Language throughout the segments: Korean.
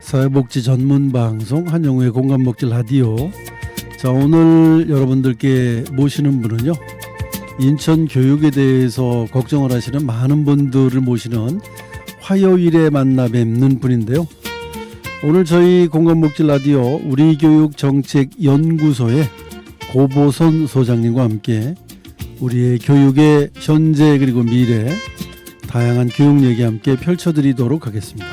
사회복지 전문 방송 한영우의 공감복지 라디오. 자, 오늘 여러분들께 모시는 분은요, 인천 교육에 대해서 걱정을 하시는 많은 분들을 모시는 화요일에 만나 뵙는 분인데요. 오늘 저희 공감복지 라디오 우리교육정책연구소의 고보선 소장님과 함께 우리의 교육의 현재 그리고 미래, 다양한 교육 얘기 함께 펼쳐드리도록 하겠습니다.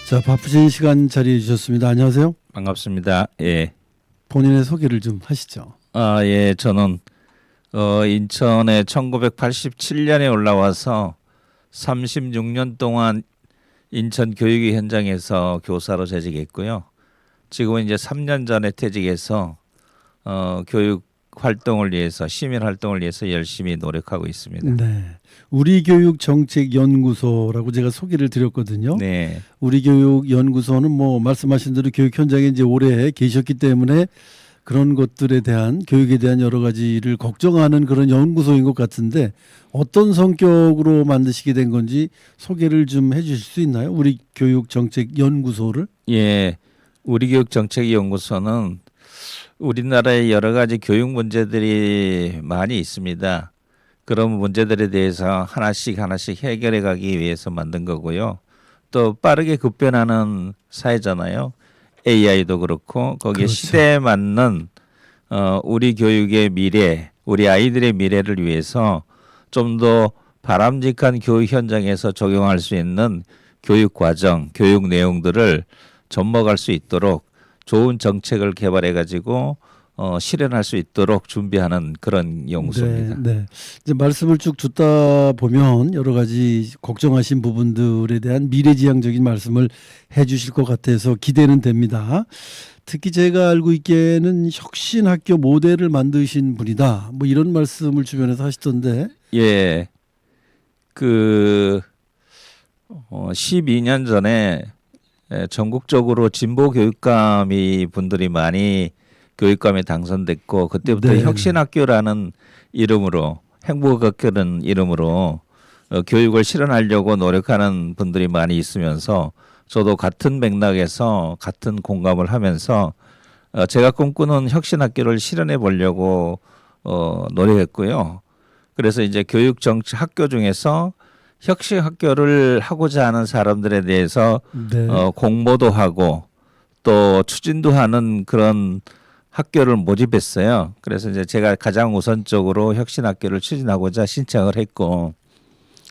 자, 바쁘신 시간 자리해 주셨습니다. 안녕하세요. 반갑습니다. 예. 본인의 소개를 좀 하시죠. 예, 저는 인천에 1987년에 올라와서 36년 동안 인천 교육의 현장에서 교사로 재직했고요. 지금은 이제 3년 전에 퇴직해서 교육 활동을 위해서, 시민 활동을 위해서 열심히 노력하고 있습니다. 네. 우리교육정책연구소라고 제가 소개를 드렸거든요. 네. 우리교육연구소는 뭐 말씀하신 대로 교육 현장에 이제 오래 계셨기 때문에 그런 것들에 대한, 교육에 대한 여러 가지를 걱정하는 그런 연구소인 것 같은데, 어떤 성격으로 만드시게 된 건지 소개를 좀 해 주실 수 있나요? 우리교육정책연구소를? 예. 우리교육정책연구소는 우리나라에 여러 가지 교육 문제들이 많이 있습니다. 그런 문제들에 대해서 하나씩 해결해 가기 위해서 만든 거고요. 또 빠르게 급변하는 사회잖아요. AI도 그렇고 거기에 그렇죠. 시대에 맞는 우리 교육의 미래, 우리 아이들의 미래를 위해서 좀 더 바람직한 교육 현장에서 적용할 수 있는 교육 과정, 교육 내용들을 접목할 수 있도록 좋은 정책을 개발해 가지고 실현할 수 있도록 준비하는 그런 연구소입니다. 네, 네. 이제 말씀을 쭉 듣다 보면 여러 가지 걱정하신 부분들에 대한 미래지향적인 말씀을 해주실 것 같아서 기대는 됩니다. 특히 제가 알고 있기에는 혁신학교 모델을 만드신 분이다, 뭐 이런 말씀을 주변에서 하시던데. 예, 12년 전에 전국적으로 진보 교육감이 분들이 많이 교육감에 당선됐고, 그때부터 네. 혁신학교라는 이름으로, 행복학교라는 이름으로 교육을 실현하려고 노력하는 분들이 많이 있으면서 저도 같은 맥락에서 같은 공감을 하면서 제가 꿈꾸는 혁신학교를 실현해 보려고 노력했고요. 그래서 이제 교육정책 학교 중에서 혁신학교를 하고자 하는 사람들에 대해서 네. 공모도 하고 또 추진도 하는 그런 학교를 모집했어요. 그래서 이제 제가 가장 우선적으로 혁신학교를 추진하고자 신청을 했고,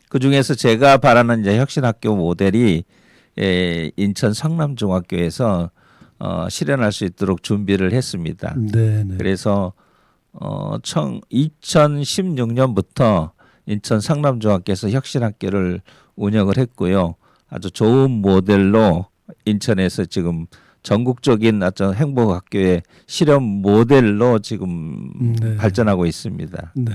그 중에서 제가 바라는 이제 혁신학교 모델이 인천 성남중학교에서 실현할 수 있도록 준비를 했습니다. 네, 네. 그래서 2016년부터 인천 성남중학교에서 혁신학교를 운영을 했고요. 아주 좋은 모델로 인천에서 지금 전국적인 어떤 행복학교의 실험 모델로 지금 네. 발전하고 있습니다. 네.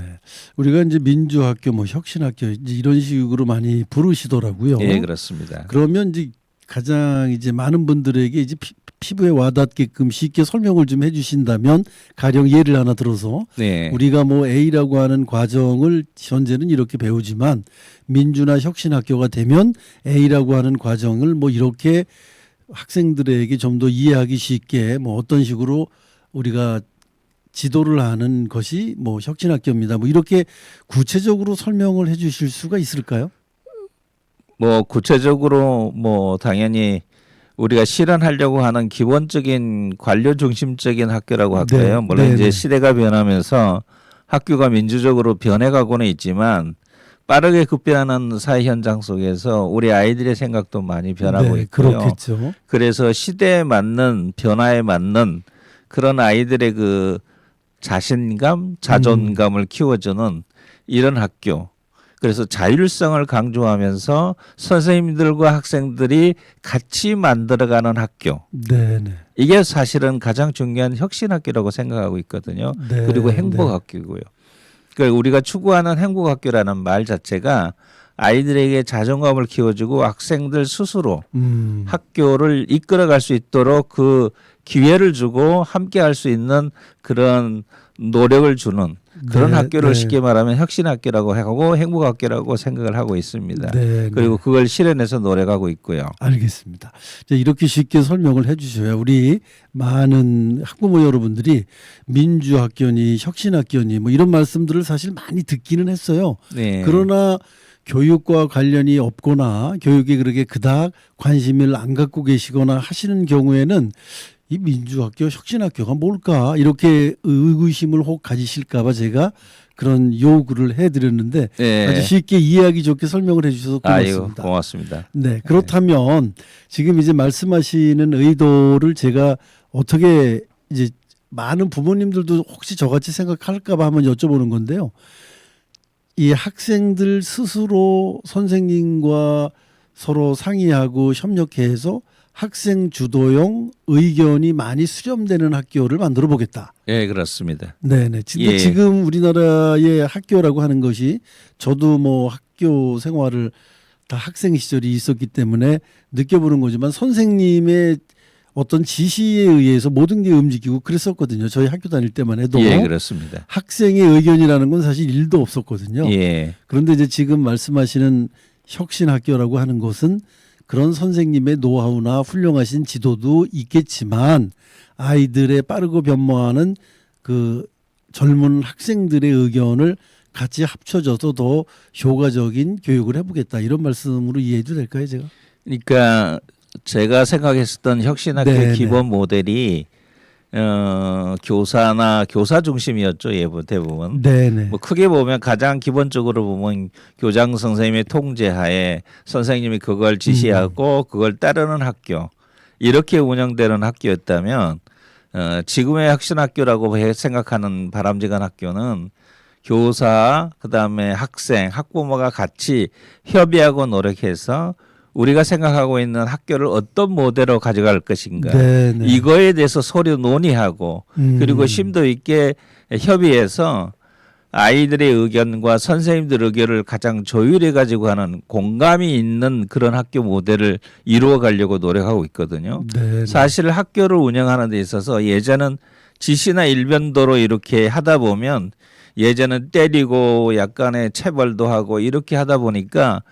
우리가 이제 민주학교, 뭐 혁신학교 이제 이런 식으로 많이 부르시더라고요. 예, 그렇습니다. 그러면 이제 가장 이제 많은 분들에게 이제 피부에 와닿게끔 쉽게 설명을 좀 해주신다면, 가령 예를 하나 들어서 네. 우리가 뭐 A라고 하는 과정을 현재는 이렇게 배우지만 민주나 혁신학교가 되면 A라고 하는 과정을 뭐 이렇게 학생들에게 좀 더 이해하기 쉽게 뭐 어떤 식으로 우리가 지도를 하는 것이 뭐 혁신학교입니다, 뭐 이렇게 구체적으로 설명을 해주실 수가 있을까요? 뭐 구체적으로 뭐 당연히 우리가 실현하려고 하는 기본적인 관료 중심적인 학교라고 할까요? 네, 물론 네, 이제 네. 시대가 변하면서 학교가 민주적으로 변해가고는 있지만 빠르게 급변하는 사회 현장 속에서 우리 아이들의 생각도 많이 변하고 네, 있고요. 그렇겠죠. 그래서 시대에 맞는, 변화에 맞는 그런 아이들의 그 자신감, 자존감을 키워주는 이런 학교. 그래서 자율성을 강조하면서 선생님들과 학생들이 같이 만들어가는 학교. 네, 네. 이게 사실은 가장 중요한 혁신학교라고 생각하고 있거든요. 네, 그리고 행복학교고요. 그러니까 우리가 추구하는 행복학교라는 말 자체가 아이들에게 자존감을 키워주고 학생들 스스로 학교를 이끌어갈 수 있도록 그 기회를 주고 함께 할 수 있는 그런 노력을 주는, 그런 네, 학교를 네. 쉽게 말하면 혁신학교라고 하고 행복학교라고 생각을 하고 있습니다. 네, 그리고 그걸 실현해서 노력하고 있고요. 알겠습니다. 자, 이렇게 쉽게 설명을 해주셔야 우리 많은 학부모 여러분들이 민주학교니 혁신학교니 뭐 이런 말씀들을 사실 많이 듣기는 했어요. 네. 그러나 교육과 관련이 없거나 교육에 그렇게 그닥 관심을 안 갖고 계시거나 하시는 경우에는 이 민주학교, 혁신학교가 뭘까 이렇게 의구심을 혹 가지실까 봐 제가 그런 요구를 해드렸는데 네. 아주 쉽게 이해하기 좋게 설명을 해주셔서 아유, 고맙습니다. 고맙습니다. 네, 그렇다면 지금 이제 말씀하시는 의도를 제가 어떻게 이제 많은 부모님들도 혹시 저같이 생각할까 봐 한번 여쭤보는 건데요. 이 학생들 스스로 선생님과 서로 상의하고 협력해서 학생 주도형 의견이 많이 수렴되는 학교를 만들어 보겠다. 예, 그렇습니다. 네네. 근데 예. 지금 우리나라의 학교라고 하는 것이 저도 뭐 학교 생활을 다 학생 시절이 있었기 때문에 느껴보는 거지만 선생님의 어떤 지시에 의해서 모든 게 움직이고 그랬었거든요. 저희 학교 다닐 때만 해도 예, 그렇습니다. 학생의 의견이라는 건 사실 일도 없었거든요. 예. 그런데 이제 지금 말씀하시는 혁신학교라고 하는 것은 그런 선생님의 노하우나 훌륭하신 지도도 있겠지만 아이들의 빠르고 변모하는 그 젊은 학생들의 의견을 같이 합쳐져서 더 효과적인 교육을 해보겠다 이런 말씀으로 이해해도 될까요, 제가? 그러니까 제가 생각했었던 혁신학교 네, 기본 모델이 교사나 교사 중심이었죠. 대부분. 네네. 뭐 크게 보면 가장 기본적으로 보면 교장 선생님의 통제하에 선생님이 그걸 지시하고 그걸 따르는 학교 이렇게 운영되는 학교였다면 지금의 혁신학교라고 생각하는 바람직한 학교는 교사 그다음에 학생 학부모가 같이 협의하고 노력해서 우리가 생각하고 있는 학교를 어떤 모델로 가져갈 것인가 네네. 이거에 대해서 서로 논의하고 그리고 심도 있게 협의해서 아이들의 의견과 선생님들 의견을 가장 조율해 가지고 하는 공감이 있는 그런 학교 모델을 이루어 가려고 노력하고 있거든요. 네네. 사실 학교를 운영하는 데 있어서 예전은 지시나 일변도로 이렇게 하다 보면 예전은 때리고 약간의 체벌도 하고 이렇게 하다 보니까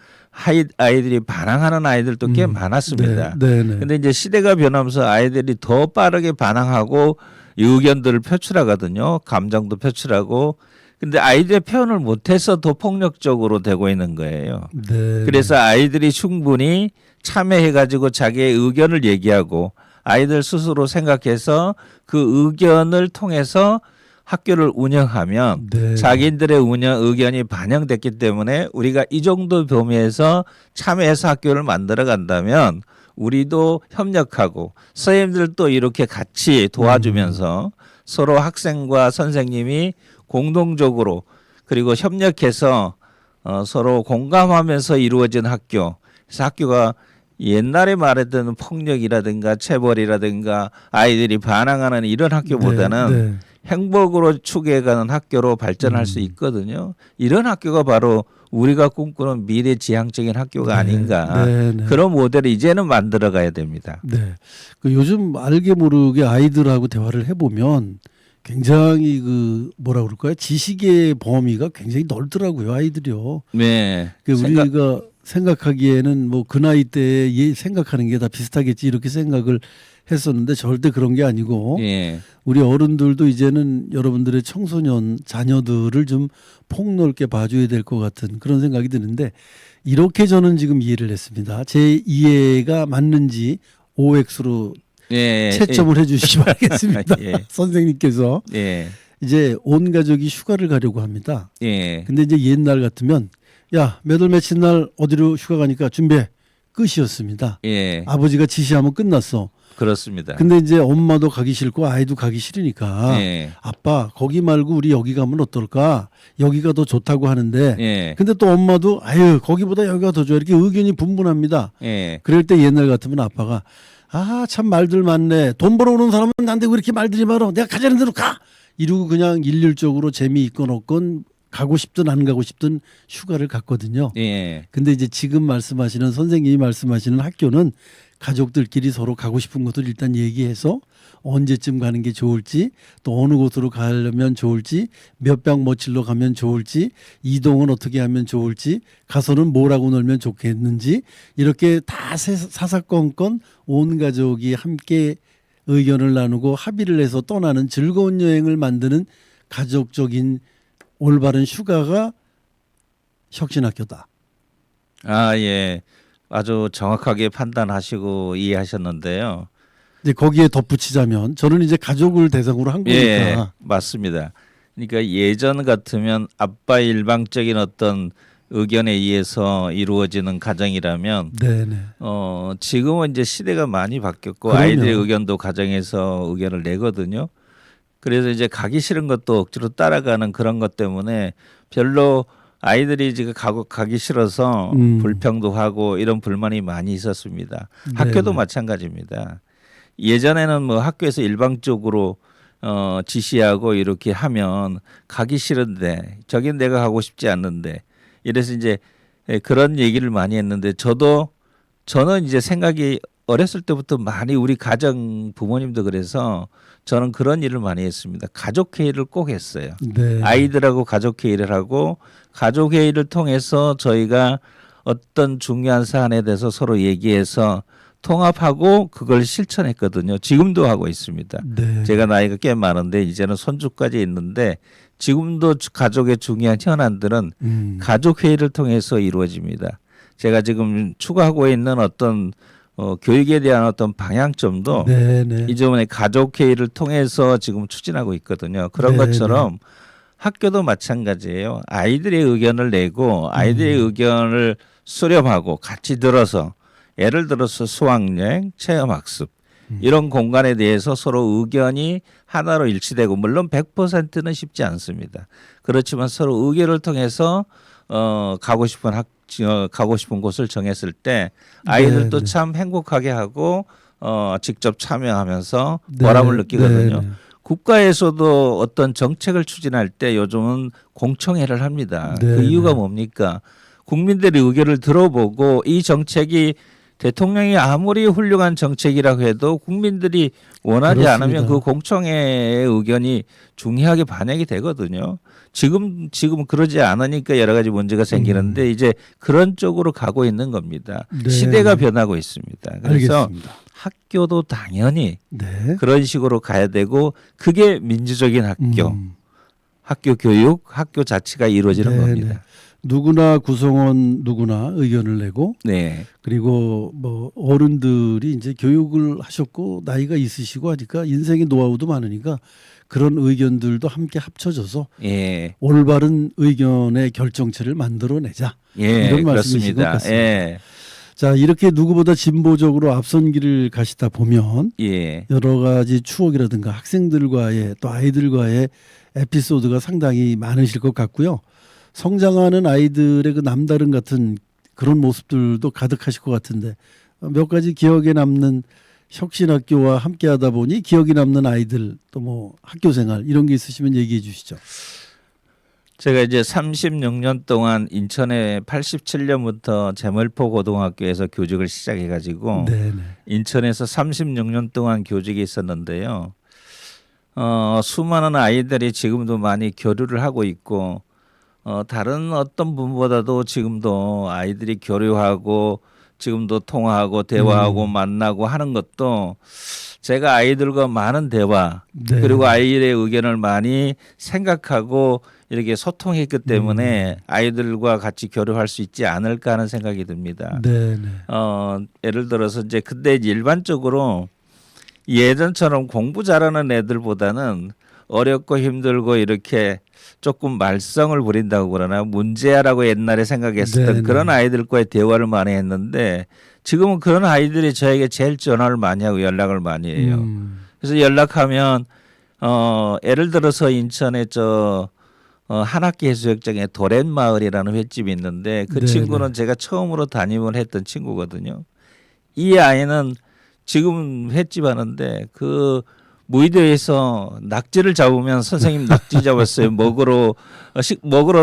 아이들이 반항하는 아이들도 꽤 많았습니다. 네, 네네. 근데 이제 시대가 변하면서 아이들이 더 빠르게 반항하고 의견들을 표출하거든요. 감정도 표출하고. 근데 아이들의 표현을 못해서 더 폭력적으로 되고 있는 거예요. 네. 그래서 아이들이 충분히 참여해가지고 자기의 의견을 얘기하고 아이들 스스로 생각해서 그 의견을 통해서 학교를 운영하면 네. 자기들의 의견이 반영됐기 때문에 우리가 이 정도 범위에서 참여해서 학교를 만들어 간다면 우리도 협력하고 선생님들도 이렇게 같이 도와주면서 서로 학생과 선생님이 공동적으로 그리고 협력해서 서로 공감하면서 이루어진 학교. 그래서 학교가 옛날에 말했던 폭력이라든가 체벌이라든가 아이들이 반항하는 이런 학교보다는 네. 행복으로 추구해가는 학교로 발전할 수 있거든요. 이런 학교가 바로 우리가 꿈꾸는 미래지향적인 학교가 아닌가. 네. 그런 모델을 이제는 만들어가야 됩니다. 네. 그 요즘 알게 모르게 아이들하고 대화를 해보면 굉장히 그 뭐라 그럴까요? 지식의 범위가 굉장히 넓더라고요, 아이들이요. 네. 그 우리가 생각하기에는 뭐 그 나이 때에 생각하는 게 다 비슷하겠지 이렇게 생각을 했었는데 절대 그런 게 아니고 예. 우리 어른들도 이제는 여러분들의 청소년 자녀들을 좀 폭넓게 봐줘야 될 것 같은 그런 생각이 드는데 이렇게 저는 지금 이해를 했습니다. 제 이해가 맞는지 OX로 채점을 해주시기 바라겠습니다. 예. 선생님께서 예. 이제 온 가족이 휴가를 가려고 합니다. 예. 근데 이제 옛날 같으면 야, 몇 월 며칠 날 어디로 휴가 가니까 준비해. 끝이었습니다. 예. 아버지가 지시하면 끝났어. 그렇습니다. 근데 이제 엄마도 가기 싫고 아이도 가기 싫으니까 예. 아빠 거기 말고 우리 여기 가면 어떨까? 여기가 더 좋다고 하는데 예. 근데 또 엄마도 아유 거기보다 여기가 더 좋아 이렇게 의견이 분분합니다. 예. 그럴 때 옛날 같으면 아빠가 아 참 말들 많네. 돈 벌어오는 사람은 난데 왜 이렇게 말들이 많어. 내가 가자는 대로 가. 이러고 그냥 일률적으로 재미있건 없건 가고 싶든 안 가고 싶든 휴가를 갔거든요. 예. 근데 이제 지금 말씀하시는 선생님이 말씀하시는 학교는 가족들끼리 서로 가고 싶은 곳을 일단 얘기해서 언제쯤 가는 게 좋을지, 또 어느 곳으로 가려면 좋을지, 몇 박 며칠로 가면 좋을지, 이동은 어떻게 하면 좋을지, 가서는 뭘 하고 놀면 좋겠는지, 이렇게 다 사사건건 온 가족이 함께 의견을 나누고 합의를 해서 떠나는 즐거운 여행을 만드는 가족적인 올바른 휴가가 혁신학교다. 아, 예. 아주 정확하게 판단하시고 이해하셨는데요. 이제 거기에 덧붙이자면 저는 이제 가족을 대상으로 한 거니까. 예, 맞습니다. 그러니까 예전 같으면 아빠의 일방적인 어떤 의견에 의해서 이루어지는 가정이라면 네네. 지금은 이제 시대가 많이 바뀌었고 그럼요. 아이들의 의견도 가정에서 의견을 내거든요. 그래서 이제 가기 싫은 것도 억지로 따라가는 그런 것 때문에 별로 아이들이 지금 가기 싫어서 불평도 하고 이런 불만이 많이 있었습니다. 학교도 네네. 마찬가지입니다. 예전에는 뭐 학교에서 일방적으로 지시하고 이렇게 하면 가기 싫은데 저긴 내가 가고 싶지 않는데 이래서 이제 그런 얘기를 많이 했는데 저는 이제 생각이 어렸을 때부터 많이 우리 가정 부모님도 그래서 저는 그런 일을 많이 했습니다. 가족 회의를 꼭 했어요. 네. 아이들하고 가족 회의를 하고 가족 회의를 통해서 저희가 어떤 중요한 사안에 대해서 서로 얘기해서 통합하고 그걸 실천했거든요. 지금도 하고 있습니다. 네. 제가 나이가 꽤 많은데 이제는 손주까지 있는데 지금도 가족의 중요한 현안들은 가족 회의를 통해서 이루어집니다. 제가 지금 추구하고 있는 어떤 교육에 대한 어떤 방향점도 네네. 이전에 가족 회의를 통해서 지금 추진하고 있거든요. 그런 네네. 것처럼 학교도 마찬가지예요. 아이들의 의견을 내고 아이들의 의견을 수렴하고 같이 들어서 예를 들어서 수학여행, 체험학습 이런 공간에 대해서 서로 의견이 하나로 일치되고 물론 100%는 쉽지 않습니다. 그렇지만 서로 의견을 통해서 가고 싶은 곳을 정했을 때 아이들도 네네. 참 행복하게 하고 직접 참여하면서 네. 보람을 느끼거든요. 네네. 국가에서도 어떤 정책을 추진할 때 요즘은 공청회를 합니다. 그 네네. 이유가 뭡니까? 국민들의 의견을 들어보고 이 정책이 대통령이 아무리 훌륭한 정책이라고 해도 국민들이 원하지 그렇습니다. 않으면 그 공청회의 의견이 중요하게 반영이 되거든요. 지금 그러지 않으니까 여러 가지 문제가 생기는데 이제 그런 쪽으로 가고 있는 겁니다. 네. 시대가 변하고 있습니다. 그래서 알겠습니다. 학교도 당연히 네. 그런 식으로 가야 되고 그게 민주적인 학교, 학교 교육, 학교 자치가 이루어지는 네네. 겁니다. 누구나 구성원 누구나 의견을 내고 네. 그리고 뭐 어른들이 이제 교육을 하셨고 나이가 있으시고 하니까 인생의 노하우도 많으니까 그런 의견들도 함께 합쳐져서 예. 올바른 의견의 결정체를 만들어내자. 예, 이런 말씀이신 것 그렇습니다. 같습니다. 예. 자, 이렇게 누구보다 진보적으로 앞선 길을 가시다 보면 예. 여러 가지 추억이라든가 학생들과의 또 아이들과의 에피소드가 상당히 많으실 것 같고요. 성장하는 아이들의 그 남다른 같은 그런 모습들도 가득하실 것 같은데 몇 가지 기억에 남는 혁신학교와 함께하다 보니 기억에 남는 아이들 또 뭐 학교 생활 이런 게 있으시면 얘기해 주시죠. 제가 이제 36년 동안 인천에 87년부터 제물포 고등학교에서 교직을 시작해 가지고 네네. 인천에서 36년 동안 교직에 있었는데요. 수많은 아이들이 지금도 많이 교류를 하고 있고 다른 어떤 분보다도 지금도 아이들이 교류하고 지금도 통화하고 대화하고 만나고 하는 것도 제가 아이들과 많은 대화 네. 그리고 아이들의 의견을 많이 생각하고 이렇게 소통했기 때문에 아이들과 같이 교류할 수 있지 않을까 하는 생각이 듭니다. 네네. 예를 들어서 이제 근데 일반적으로 예전처럼 공부 잘하는 애들보다는 어렵고 힘들고 이렇게 조금 말썽을 부린다고 그러나 문제아라고 옛날에 생각했었던 네네. 그런 아이들과의 대화를 많이 했는데 지금은 그런 아이들이 저에게 제일 전화를 많이 하고 연락을 많이 해요. 그래서 연락하면 예를 들어서 인천에 한 학기 해수욕장에 도렌 마을이라는 횟집이 있는데 그 네네. 친구는 제가 처음으로 담임을 했던 친구거든요. 이 아이는 지금 횟집 하는데 그 무의도에서 낙지를 잡으면 선생님 낙지 잡았어요. 먹으러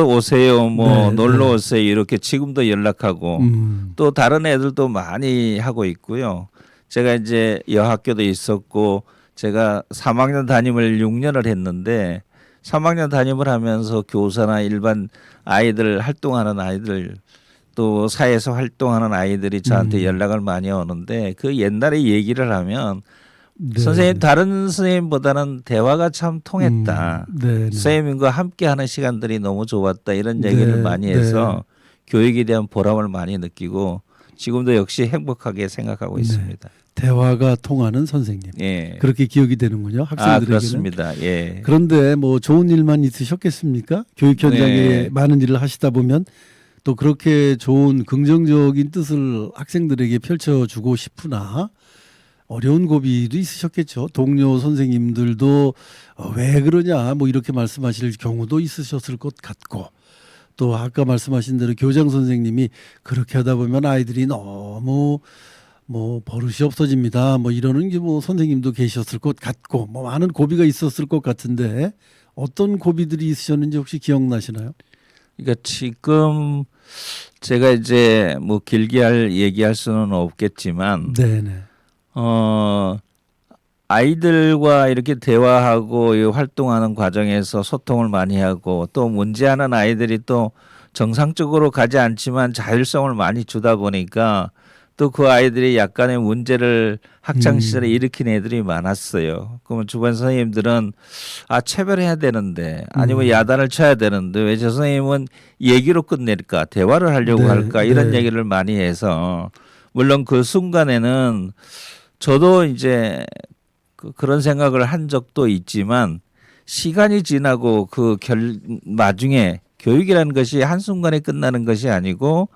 오세요. 뭐 네, 놀러 네. 오세요. 이렇게 지금도 연락하고 또 다른 애들도 많이 하고 있고요. 제가 이제 여학교도 있었고 제가 3학년 담임을 6년을 했는데 3학년 담임을 하면서 교사나 일반 아이들 활동하는 아이들 또 사회에서 활동하는 아이들이 저한테 연락을 많이 오는데 그 옛날에 얘기를 하면 네. 선생님 다른 선생님보다는 대화가 참 통했다. 네. 선생님과 함께하는 시간들이 너무 좋았다 이런 얘기를 네. 많이 해서 교육에 대한 보람을 많이 느끼고 지금도 역시 행복하게 생각하고 네. 있습니다. 대화가 통하는 선생님. 예. 그렇게 기억이 되는군요. 학생들에게는. 그렇습니다. 예. 그런데 뭐 좋은 일만 있으셨겠습니까? 교육 현장에 네. 많은 일을 하시다 보면 또 그렇게 좋은 긍정적인 뜻을 학생들에게 펼쳐주고 싶으나 어려운 고비도 있으셨겠죠. 동료 선생님들도 왜 그러냐 뭐 이렇게 말씀하실 경우도 있으셨을 것 같고 또 아까 말씀하신 대로 교장 선생님이 그렇게 하다 보면 아이들이 너무 뭐 버릇이 없어집니다. 뭐 이러는 게 뭐 선생님도 계셨을 것 같고 뭐 많은 고비가 있었을 것 같은데 어떤 고비들이 있으셨는지 혹시 기억나시나요? 그러니까 지금 제가 이제 뭐 길게 얘기할 수는 없겠지만 네네. 아이들과 이렇게 대화하고 이 활동하는 과정에서 소통을 많이 하고 또 문제하는 아이들이 또 정상적으로 가지 않지만 자율성을 많이 주다 보니까 또 그 아이들이 약간의 문제를 학창 시절에 일으킨 애들이 많았어요. 그러면 주변 선생님들은 체별해야 되는데 아니면 야단을 쳐야 되는데 왜 저 선생님은 얘기로 끝낼까 대화를 하려고 네, 할까 이런 네. 얘기를 많이 해서 물론 그 순간에는 저도 이제 그런 생각을 한 적도 있지만 시간이 지나고 나중에 교육이라는 것이 한순간에 끝나는 것이 아니고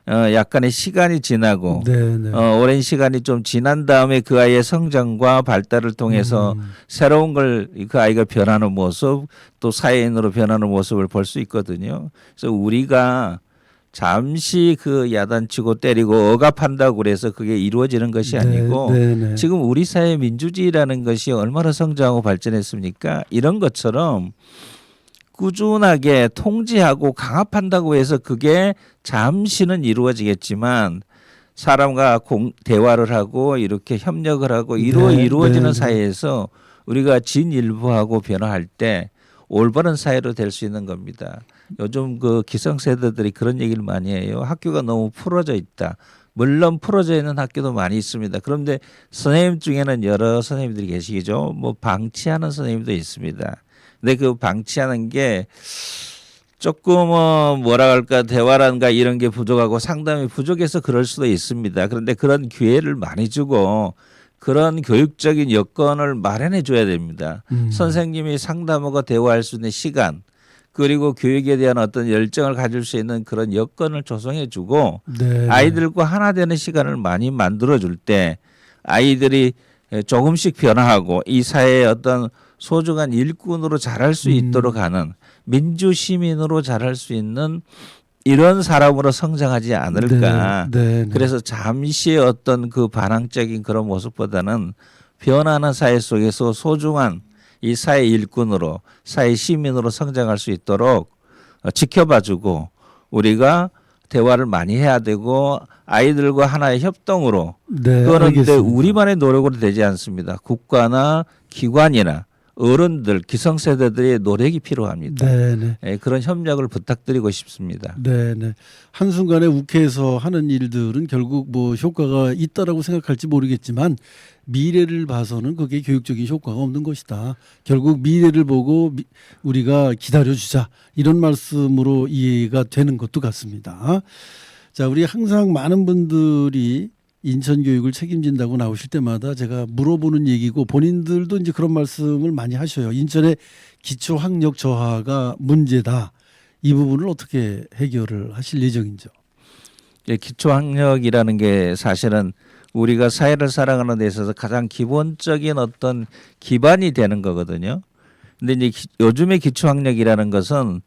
약간의 시간이 지나고 네네. 오랜 시간이 좀 지난 다음에 그 아이의 성장과 발달을 통해서 새로운 걸 그 아이가 변하는 모습 또 사회인으로 변하는 모습을 볼 수 있거든요. 그래서 우리가 잠시 그 야단치고 때리고 억압한다고 그래서 그게 이루어지는 것이 아니고 네네. 지금 우리 사회 민주주의라는 것이 얼마나 성장하고 발전했습니까? 이런 것처럼 꾸준하게 통제하고 강압한다고 해서 그게 잠시는 이루어지겠지만 사람과 대화를 하고 이렇게 협력을 하고 이루어지는 네. 사회에서 우리가 진일보하고 변화할 때 올바른 사회로 될 수 있는 겁니다. 요즘 그 기성세대들이 그런 얘기를 많이 해요. 학교가 너무 풀어져 있다. 물론 풀어져 있는 학교도 많이 있습니다. 그런데 선생님 중에는 여러 선생님들이 계시죠. 뭐 방치하는 선생님도 있습니다. 근데 그 방치하는 게 조금 뭐라 할까 대화란가 이런 게 부족하고 상담이 부족해서 그럴 수도 있습니다. 그런데 그런 기회를 많이 주고 그런 교육적인 여건을 마련해 줘야 됩니다. 선생님이 상담하고 대화할 수 있는 시간 그리고 교육에 대한 어떤 열정을 가질 수 있는 그런 여건을 조성해 주고 네. 아이들과 하나 되는 시간을 많이 만들어 줄 때 아이들이 조금씩 변화하고 이 사회의 어떤 소중한 일꾼으로 자랄 수 있도록 하는 민주 시민으로 자랄 수 있는 이런 사람으로 성장하지 않을까. 네. 그래서 잠시의 어떤 그 반항적인 그런 모습보다는 변하는 사회 속에서 소중한 이 사회 일꾼으로 사회 시민으로 성장할 수 있도록 지켜봐주고 우리가 대화를 많이 해야 되고 아이들과 하나의 협동으로 네, 그거는 근데 알겠습니다. 우리만의 노력으로 되지 않습니다. 국가나 기관이나 어른들 기성세대들의 노력이 필요합니다. 네네. 그런 협력을 부탁드리고 싶습니다. 네네. 한순간에 욱해서 하는 일들은 결국 뭐 효과가 있다라고 생각할지 모르겠지만 미래를 봐서는 그게 교육적인 효과가 없는 것이다. 결국 미래를 보고 우리가 기다려주자 이런 말씀으로 이해가 되는 것도 같습니다. 자, 우리 항상 많은 분들이 인천 교육을 책임진다고 나오실 때마다 제가 물어보는 얘기고 본인들도 이제 그런 말씀을 많이 하셔요. 인천의 기초 학력 저하가 문제다. 이 부분을 어떻게 해결을 하실 예정인지요? 기초 학력이라는 게 사실은 우리가 사회를 살아가는 데 있어서 가장 기본적인 어떤 기반이 되는 거거든요. 근데 이제 요즘의 기초 학력이라는 것은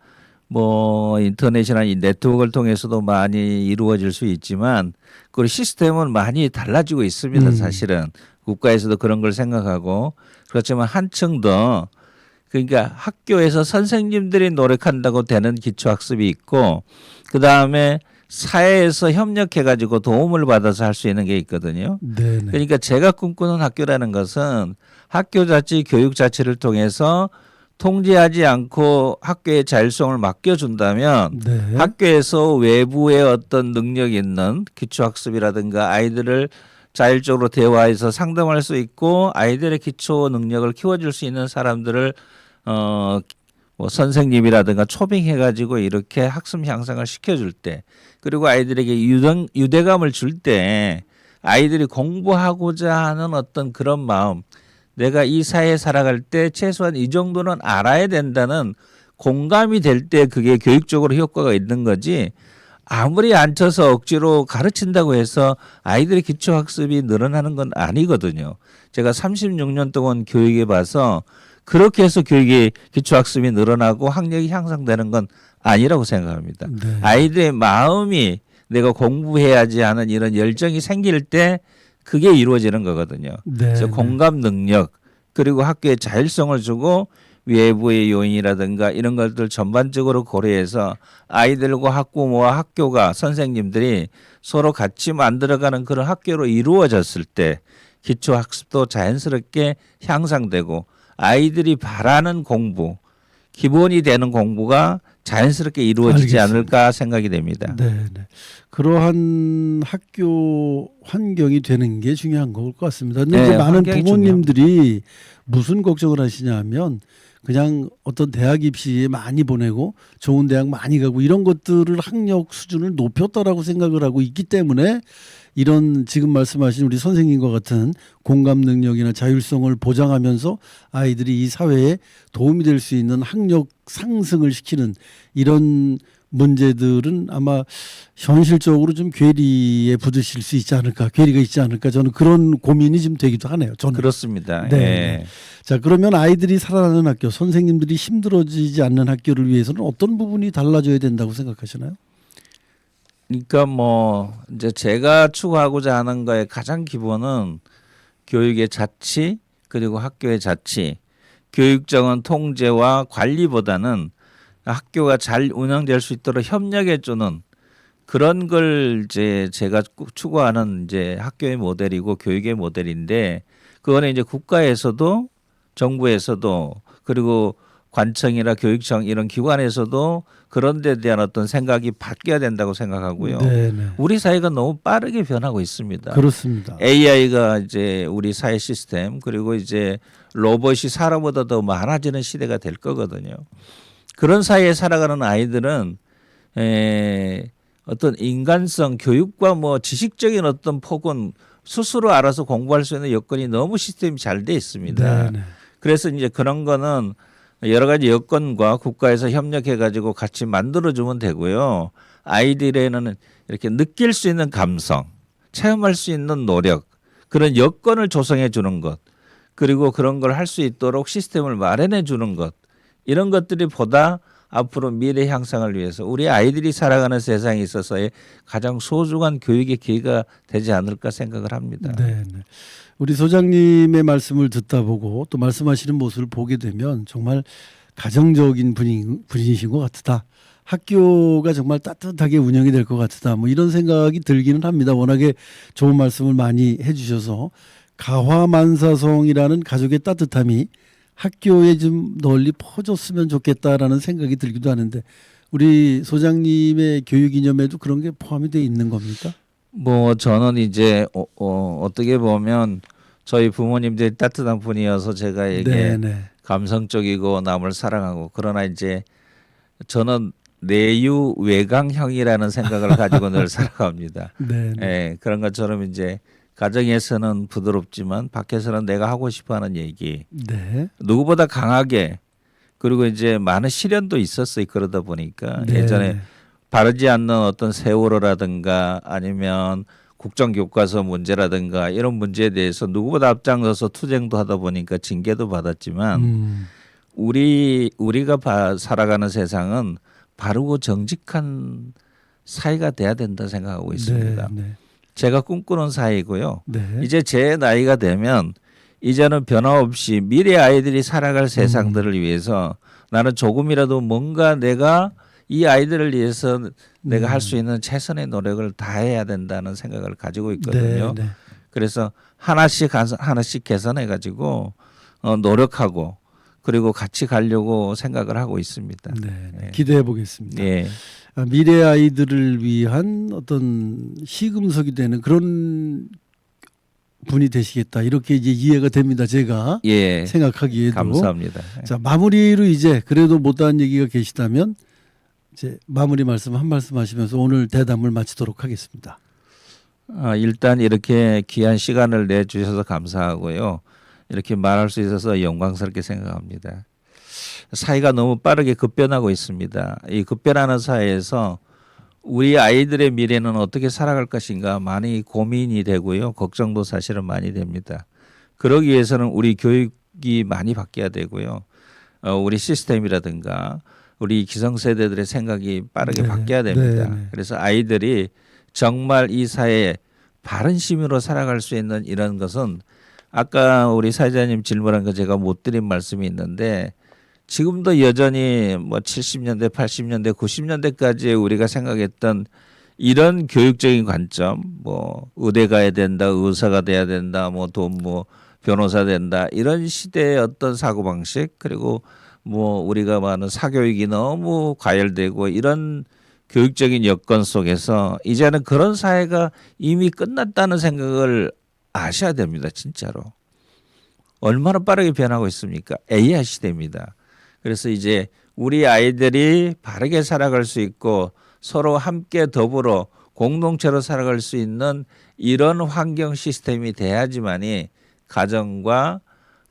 뭐 인터넷이나 이 네트워크를 통해서도 많이 이루어질 수 있지만 그 시스템은 많이 달라지고 있습니다. 사실은 국가에서도 그런 걸 생각하고 그렇지만 한층 더 그러니까 학교에서 선생님들이 노력한다고 되는 기초학습이 있고 그 다음에 사회에서 협력해 가지고 도움을 받아서 할 수 있는 게 있거든요. 네네. 그러니까 제가 꿈꾸는 학교라는 것은 학교 자치, 교육 자체를 통해서 통제하지 않고 학교의 자율성을 맡겨준다면 네. 학교에서 외부의 어떤 능력 있는 기초학습이라든가 아이들을 자율적으로 대화해서 상담할 수 있고 아이들의 기초 능력을 키워줄 수 있는 사람들을 뭐 선생님이라든가 초빙해 가지고 이렇게 학습 향상을 시켜줄 때 그리고 아이들에게 유대감을 줄 때 아이들이 공부하고자 하는 어떤 그런 마음 내가 이 사회에 살아갈 때 최소한 이 정도는 알아야 된다는 공감이 될 때 그게 교육적으로 효과가 있는 거지 아무리 앉혀서 억지로 가르친다고 해서 아이들의 기초학습이 늘어나는 건 아니거든요. 제가 36년 동안 교육에 봐서 그렇게 해서 교육의 기초학습이 늘어나고 학력이 향상되는 건 아니라고 생각합니다. 네. 아이들의 마음이 내가 공부해야지 하는 이런 열정이 생길 때 그게 이루어지는 거거든요. 네. 그래서 공감 능력 그리고 학교에 자율성을 주고 외부의 요인이라든가 이런 것들 전반적으로 고려해서 아이들과 학부모와 학교가 선생님들이 서로 같이 만들어가는 그런 학교로 이루어졌을 때 기초학습도 자연스럽게 향상되고 아이들이 바라는 공부 기본이 되는 공부가 자연스럽게 이루어지지 알겠습니다. 않을까 생각이 됩니다. 네, 네. 그러한 학교 환경이 되는 게 중요한 것 같습니다. 근데 네, 이제 많은 환경이 부모님들이 무슨 걱정을 하시냐면 그냥 어떤 대학 입시에 많이 보내고 좋은 대학 많이 가고 이런 것들을 학력 수준을 높였다라고 생각을 하고 있기 때문에 이런 지금 말씀하신 우리 선생님과 같은 공감 능력이나 자율성을 보장하면서 아이들이 이 사회에 도움이 될 수 있는 학력 상승을 시키는 이런 문제들은 아마 현실적으로 좀 괴리에 부딪힐 수 있지 않을까, 괴리가 있지 않을까 저는 그런 고민이 좀 되기도 하네요. 저는. 그렇습니다. 네. 예. 자, 그러면 아이들이 살아나는 학교, 선생님들이 힘들어지지 않는 학교를 위해서는 어떤 부분이 달라져야 된다고 생각하시나요? 그러니까 뭐 이제 제가 추구하고자 하는 거의 가장 기본은 교육의 자치 그리고 학교의 자치, 교육적인 통제와 관리보다는 학교가 잘 운영될 수 있도록 협력해 주는 그런 걸 이제 제가 추구하는 이제 학교의 모델이고 교육의 모델인데 그거는 이제 국가에서도 정부에서도 그리고 관청이나 교육청 이런 기관에서도 그런 데 대한 어떤 생각이 바뀌어야 된다고 생각하고요. 네, 우리 사회가 너무 빠르게 변하고 있습니다. 그렇습니다. AI가 이제 우리 사회 시스템 그리고 이제 로봇이 사람보다 더 많아지는 시대가 될 거거든요. 그런 사회에 살아가는 아이들은 어떤 인간성, 교육과 뭐 지식적인 어떤 폭은 스스로 알아서 공부할 수 있는 여건이 너무 시스템이 잘 돼 있습니다. 네, 네. 그래서 이제 그런 거는 여러 가지 여건과 국가에서 협력해 가지고 같이 만들어 주면 되고요. 아이들에는 이렇게 느낄 수 있는 감성, 체험할 수 있는 노력, 그런 여건을 조성해 주는 것, 그리고 그런 걸 할 수 있도록 시스템을 마련해 주는 것, 이런 것들이 보다 앞으로 미래 향상을 위해서 우리 아이들이 살아가는 세상에 있어서의 가장 소중한 교육의 기회가 되지 않을까 생각을 합니다. 네, 네. 우리 소장님의 말씀을 듣다 보고 또 말씀하시는 모습을 보게 되면 정말 가정적인 분이신 것 같다. 학교가 정말 따뜻하게 운영이 될 것 같다. 뭐 이런 생각이 들기는 합니다. 워낙에 좋은 말씀을 많이 해주셔서 가화만사성이라는 가족의 따뜻함이 학교에 좀 널리 퍼졌으면 좋겠다라는 생각이 들기도 하는데 우리 소장님의 교육 이념에도 그런 게 포함이 돼 있는 겁니까? 뭐 저는 이제 어떻게 보면 저희 부모님들이 따뜻한 분이어서 제가 이게 네네. 감성적이고 남을 사랑하고 그러나 이제 저는 내유 외강형이라는 생각을 가지고 늘 살아갑니다. 네네. 예, 그런 것처럼 이제 가정에서는 부드럽지만 밖에서는 내가 하고 싶어하는 얘기 네. 누구보다 강하게 그리고 이제 많은 시련도 있었어요. 그러다 보니까 네. 예전에 바르지 않는 어떤 세월호라든가 아니면 국정교과서 문제라든가 이런 문제에 대해서 누구보다 앞장서서 투쟁도 하다 보니까 징계도 받았지만 우리가 살아가는 세상은 바르고 정직한 사회가 돼야 된다 생각하고 있습니다. 네. 네. 제가 꿈꾸는 사회이고요. 네. 이제 제 나이가 되면 이제는 변함없이 미래 아이들이 살아갈 세상들을 위해서 나는 조금이라도 뭔가 내가 이 아이들을 위해서 내가 할 수 있는 최선의 노력을 다해야 된다는 생각을 가지고 있거든요. 네, 네. 그래서 하나씩 개선해 가지고 노력하고 그리고 같이 가려고 생각을 하고 있습니다. 네, 네. 예. 기대해 보겠습니다. 예. 미래 아이들을 위한 어떤 시금석이 되는 그런 분이 되시겠다 이렇게 이제 이해가 됩니다. 제가 예. 생각하기에도. 감사합니다. 자, 마무리로 이제 그래도 못다한 얘기가 계시다면 이제 마무리 말씀 한 말씀 하시면서 오늘 대담을 마치도록 하겠습니다. 일단 이렇게 귀한 시간을 내주셔서 감사하고요. 이렇게 말할 수 있어서 영광스럽게 생각합니다. 사회가 너무 빠르게 급변하고 있습니다. 이 급변하는 사회에서 우리 아이들의 미래는 어떻게 살아갈 것인가 많이 고민이 되고요. 걱정도 사실은 많이 됩니다. 그러기 위해서는 우리 교육이 많이 바뀌어야 되고요. 우리 시스템이라든가 우리 기성세대들의 생각이 빠르게 네, 바뀌어야 됩니다. 네, 네. 그래서 아이들이 정말 이 사회에 바른 시민으로 살아갈 수 있는 이런 것은 아까 우리 사회자님 질문한 거 제가 못 드린 말씀이 있는데 지금도 여전히 뭐 70년대, 80년대, 90년대까지 우리가 생각했던 이런 교육적인 관점, 뭐 의대 가야 된다, 의사가 돼야 된다, 뭐 돈 뭐 변호사 된다 이런 시대의 어떤 사고 방식 그리고 뭐 우리가 말하는 사교육이 너무 과열되고 이런 교육적인 여건 속에서 이제는 그런 사회가 이미 끝났다는 생각을 아셔야 됩니다, 진짜로. 얼마나 빠르게 변하고 있습니까? AI 시대입니다. 그래서 이제 우리 아이들이 바르게 살아갈 수 있고 서로 함께 더불어 공동체로 살아갈 수 있는 이런 환경 시스템이 돼야지만이 가정과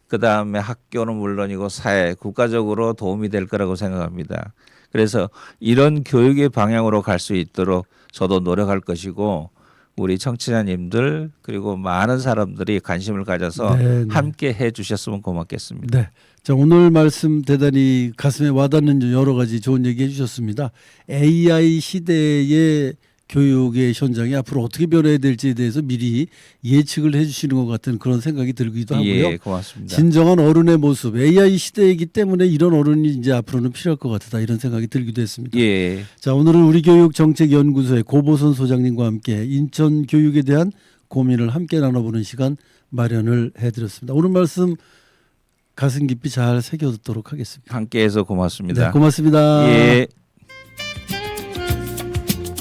그다음에 학교는 물론이고 사회, 국가적으로 도움이 될 거라고 생각합니다. 그래서 이런 교육의 방향으로 갈 수 있도록 저도 노력할 것이고 우리 청취자님들 그리고 많은 사람들이 관심을 가져서 네, 네. 함께 해 주셨으면 고맙겠습니다. 네. 자, 오늘 말씀 대단히 가슴에 와닿는 여러 가지 좋은 얘기 해주셨습니다. AI 시대의 교육의 현장이 앞으로 어떻게 변해야 될지에 대해서 미리 예측을 해주시는 것 같은 그런 생각이 들기도 하고요. 예, 고맙습니다. 진정한 어른의 모습, AI 시대이기 때문에 이런 어른이 이제 앞으로는 필요할 것 같다 이런 생각이 들기도 했습니다. 예, 자, 오늘은 우리교육정책연구소의 고보선 소장님과 함께 인천 교육에 대한 고민을 함께 나눠보는 시간 마련을 해드렸습니다. 오늘 말씀 가슴 깊이 잘 새겨듣도록 하겠습니다. 함께해서 고맙습니다. 네, 고맙습니다. 예.